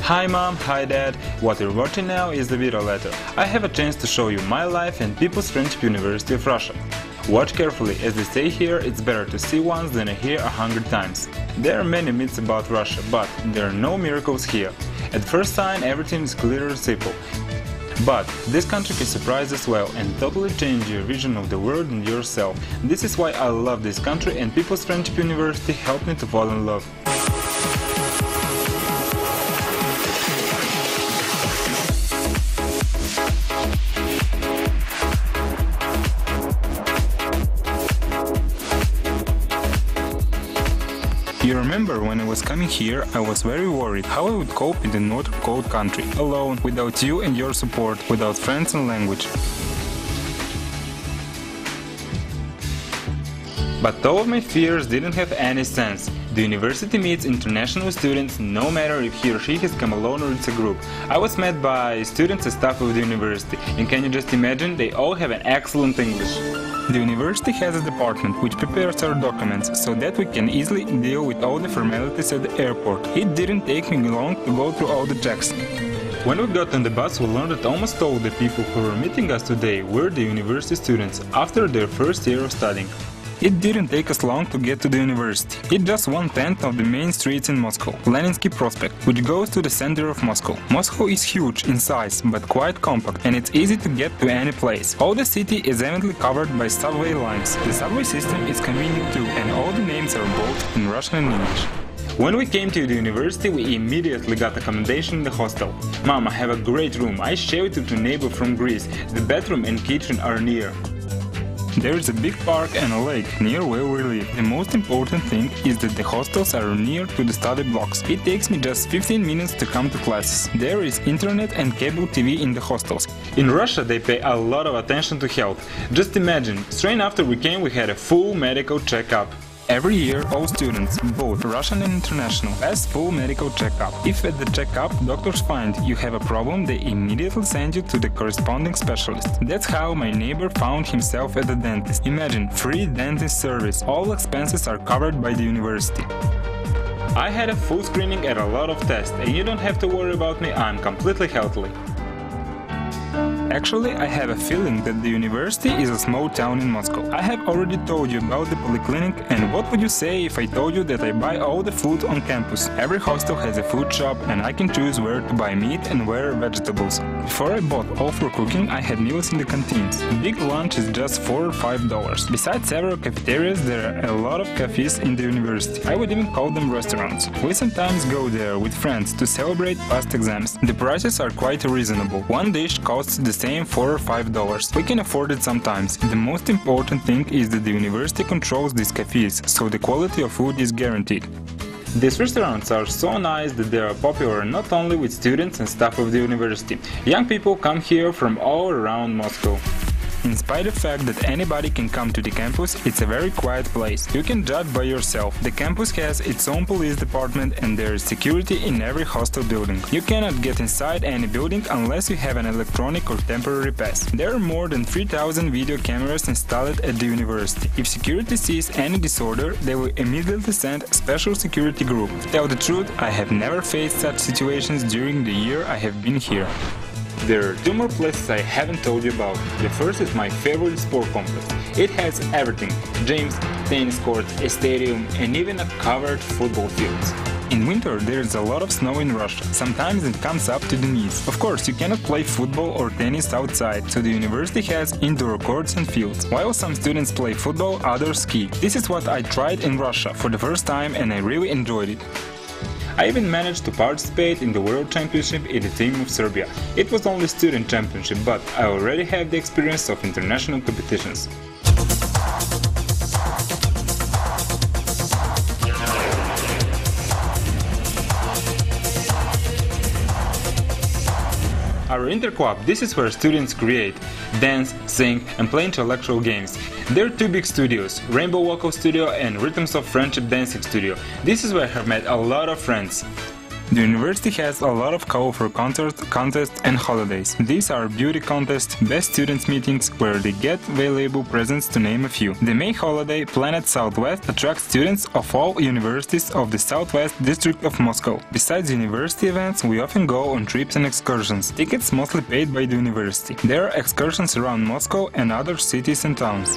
Hi mom, hi dad, what you're watching now is the video letter. I have a chance to show you my life and People's Friendship University of Russia. Watch carefully, as they say here, it's better to see once than to hear 100 times. There are many myths about Russia, but there are no miracles here. At first sight, everything is clear and simple. But this country can surprise as well and totally change your vision of the world and yourself. This is why I love this country, and People's Friendship University helped me to fall in love. You remember when I was coming here, I was very worried how I would cope in the not cold country, alone, without you and your support, without friends and language. But all of my fears didn't have any sense. The university meets international students no matter if he or she has come alone or it's a group. I was met by students and staff of the university, and can you just imagine, they all have an excellent English. The university has a department which prepares our documents so that we can easily deal with all the formalities at the airport. It didn't take me long to go through all the checks. When we got on the bus, we learned that almost all the people who were meeting us today were the university students after their first year of studying. It didn't take us long to get to the university. It's just 1/10 of the main streets in Moscow, Leninsky Prospect, which goes to the center of Moscow. Moscow is huge in size, but quite compact, and it's easy to get to any place. All the city is evenly covered by subway lines. The subway system is convenient too, and all the names are both in Russian and English. When we came to the university, we immediately got accommodation in the hostel. Mom, I have a great room. I share it with a neighbor from Greece. The bedroom and kitchen are near. There is a big park and a lake near where we live. The most important thing is that the hostels are near to the study blocks. It takes me just 15 minutes to come to classes. There is internet and cable TV in the hostels. In Russia they pay a lot of attention to health. Just imagine, straight after we came we had a full medical checkup. Every year, all students, both Russian and international, pass full medical checkup. If at the checkup doctors find you have a problem, they immediately send you to the corresponding specialist. That's how my neighbor found himself at the dentist. Imagine, free dentist service. All expenses are covered by the university. I had a full screening and a lot of tests, and you don't have to worry about me, I'm completely healthy. Actually, I have a feeling that the university is a small town in Moscow. I have already told you about the polyclinic, and what would you say if I told you that I buy all the food on campus? Every hostel has a food shop, and I can choose where to buy meat and where vegetables. Before I bought all for cooking, I had meals in the canteens. A big lunch is just $4 or $5. Besides several cafeterias, there are a lot of cafes in the university. I would even call them restaurants. We sometimes go there with friends to celebrate past exams. The prices are quite reasonable. One dish costs the same $4 or $5. We can afford it sometimes. The most important thing is that the university controls these cafes, so the quality of food is guaranteed. These restaurants are so nice that they are popular not only with students and staff of the university. Young people come here from all around Moscow. In spite of the fact that anybody can come to the campus, it's a very quiet place. You can judge by yourself. The campus has its own police department and there is security in every hostel building. You cannot get inside any building unless you have an electronic or temporary pass. There are more than 3,000 video cameras installed at the university. If security sees any disorder, they will immediately send a special security group. To tell the truth, I have never faced such situations during the year I have been here. There are two more places I haven't told you about. The first is my favorite sport complex. It has everything: gyms, tennis courts, a stadium, and even a covered football field. In winter there is a lot of snow in Russia. Sometimes it comes up to the knees. Of course, you cannot play football or tennis outside, so the university has indoor courts and fields. While some students play football, others ski. This is what I tried in Russia for the first time, and I really enjoyed it. I even managed to participate in the World Championship in the team of Serbia. It was only student championship, but I already have the experience of international competitions. Our interclub, this is where students create, dance, sing and play intellectual games. There are two big studios, Rainbow Vocal Studio and Rhythms of Friendship Dancing Studio. This is where I have met a lot of friends. The university has a lot of colorful contests and holidays. These are beauty contests, best students meetings, where they get valuable presents to name a few. The main holiday, Planet Southwest, attracts students of all universities of the Southwest District of Moscow. Besides university events, we often go on trips and excursions. Tickets mostly paid by the university. There are excursions around Moscow and other cities and towns.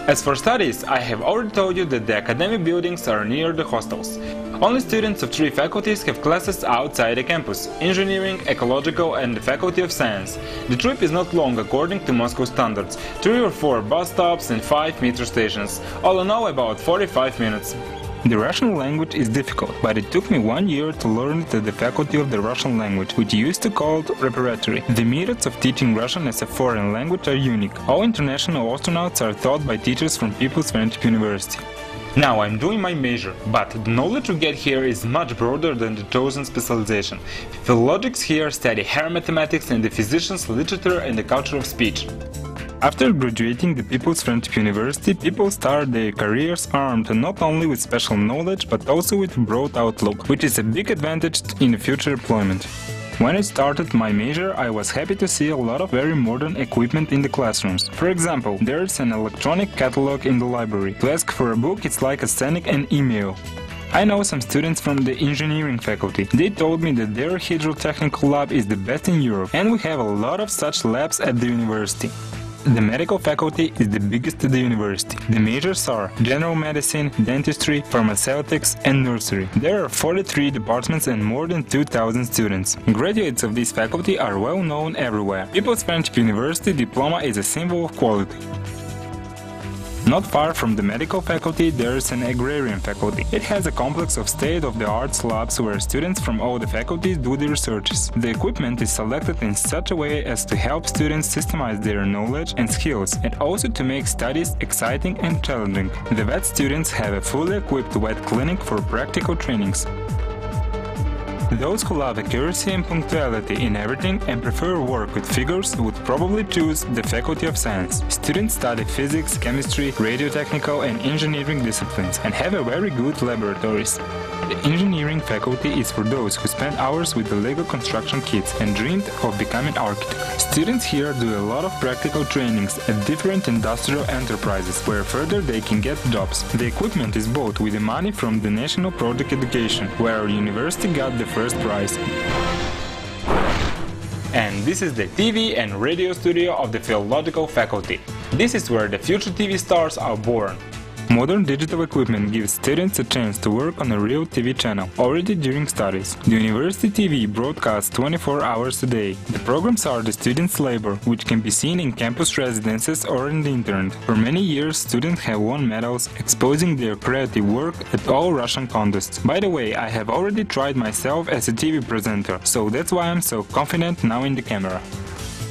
As for studies, I have already told you that the academic buildings are near the hostels. Only students of 3 faculties have classes outside the campus: engineering, ecological and the faculty of science. The trip is not long according to Moscow standards, 3 or 4 bus stops and 5 metro stations, all in all about 45 minutes. The Russian language is difficult, but it took me 1 year to learn it at the Faculty of the Russian Language, which used to call it preparatory. The methods of teaching Russian as a foreign language are unique. All international astronauts are taught by teachers from People's Friendship University. Now I'm doing my major, but the knowledge you get here is much broader than the chosen specialization. Philologists here study higher mathematics and the physicians, literature and the culture of speech. After graduating the People's Friendship University, people start their careers armed not only with special knowledge but also with a broad outlook, which is a big advantage in future employment. When I started my major, I was happy to see a lot of very modern equipment in the classrooms. For example, there's an electronic catalog in the library. To ask for a book, it's like sending an email. I know some students from the engineering faculty. They told me that their hydrotechnical lab is the best in Europe, and we have a lot of such labs at the university. The medical faculty is the biggest at the university. The majors are general medicine, dentistry, pharmaceutics and nursery. There are 43 departments and more than 2,000 students. Graduates of this faculty are well known everywhere. People's Friendship University diploma is a symbol of quality. Not far from the medical faculty, there is an agrarian faculty. It has a complex of state-of-the-art labs where students from all the faculties do the researches. The equipment is selected in such a way as to help students systemize their knowledge and skills, and also to make studies exciting and challenging. The vet students have a fully equipped vet clinic for practical trainings. Those who love accuracy and punctuality in everything and prefer work with figures would probably choose the Faculty of Science. Students study physics, chemistry, radiotechnical and engineering disciplines and have a very good laboratories. The engineering faculty is for those who spend hours with the Lego construction kits and dreamed of becoming architects. Students here do a lot of practical trainings at different industrial enterprises, where further they can get jobs. The equipment is bought with the money from the National Project Education, where our university got the first prize. And this is the TV and radio studio of the Philological Faculty. This is where the future TV stars are born. Modern digital equipment gives students a chance to work on a real TV channel, already during studies. The university TV broadcasts 24 hours a day. The programs are the students' labor, which can be seen in campus residences or in the internet. For many years, students have won medals, exposing their creative work at all Russian contests. By the way, I have already tried myself as a TV presenter, so that's why I'm so confident now in the camera.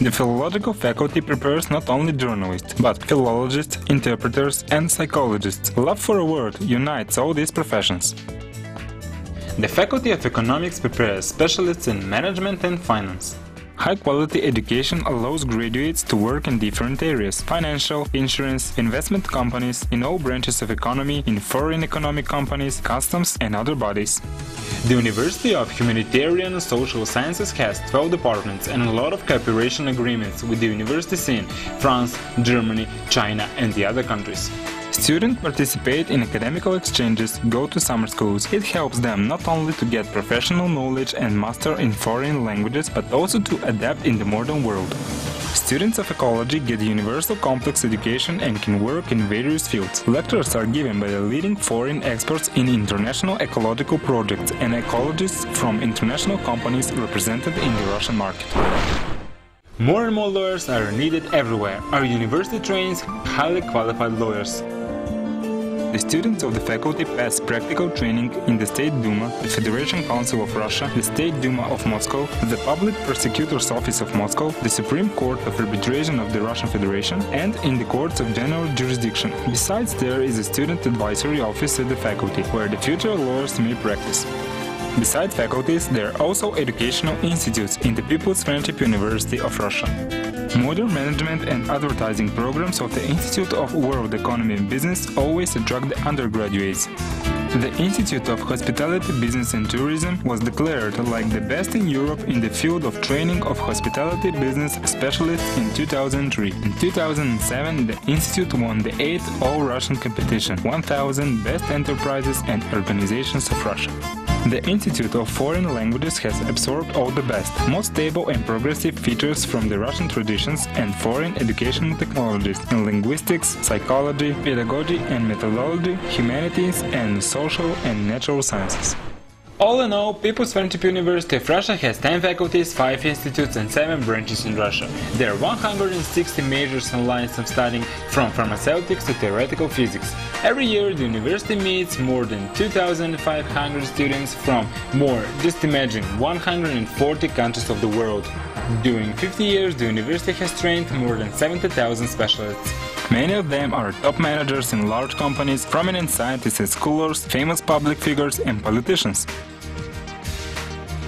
The Philological Faculty prepares not only journalists, but philologists, interpreters and psychologists. Love for a word unites all these professions. The Faculty of Economics prepares specialists in management and finance. High-quality education allows graduates to work in different areas: financial, insurance, investment companies, in all branches of economy, in foreign economic companies, customs and other bodies. The University of Humanitarian and Social Sciences has 12 departments and a lot of cooperation agreements with the universities in France, Germany, China and the other countries. Students participate in academical exchanges, go to summer schools. It helps them not only to get professional knowledge and master in foreign languages, but also to adapt in the modern world. Students of ecology get universal complex education and can work in various fields. Lectures are given by the leading foreign experts in international ecological projects and ecologists from international companies represented in the Russian market. More and more lawyers are needed everywhere. Our university trains highly qualified lawyers. The students of the faculty pass practical training in the State Duma, the Federation Council of Russia, the State Duma of Moscow, the Public Prosecutor's Office of Moscow, the Supreme Court of Arbitration of the Russian Federation, and in the Courts of General Jurisdiction. Besides, there is a Student Advisory Office at the faculty, where the future lawyers may practice. Besides faculties, there are also educational institutes in the People's Friendship University of Russia. Modern management and advertising programs of the Institute of World Economy and Business always attract the undergraduates. The Institute of Hospitality, Business and Tourism was declared like the best in Europe in the field of training of hospitality business specialists in 2003. In 2007, the Institute won the 8th All-Russian competition, 1000 Best Enterprises and Organizations of Russia. The Institute of Foreign Languages has absorbed all the best, most stable and progressive features from the Russian traditions and foreign educational technologies in linguistics, psychology, pedagogy and methodology, humanities, and social and natural sciences. All in all, People's Friendship University of Russia has 10 faculties, 5 institutes and 7 branches in Russia. There are 160 majors and lines of studying, from pharmaceutics to theoretical physics. Every year the university meets more than 2,500 students from just imagine, 140 countries of the world. During 50 years the university has trained more than 70,000 specialists. Many of them are top managers in large companies, prominent scientists and scholars, famous public figures and politicians.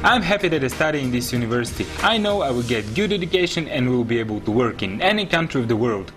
I'm happy that I study in this university. I know I will get good education and will be able to work in any country of the world.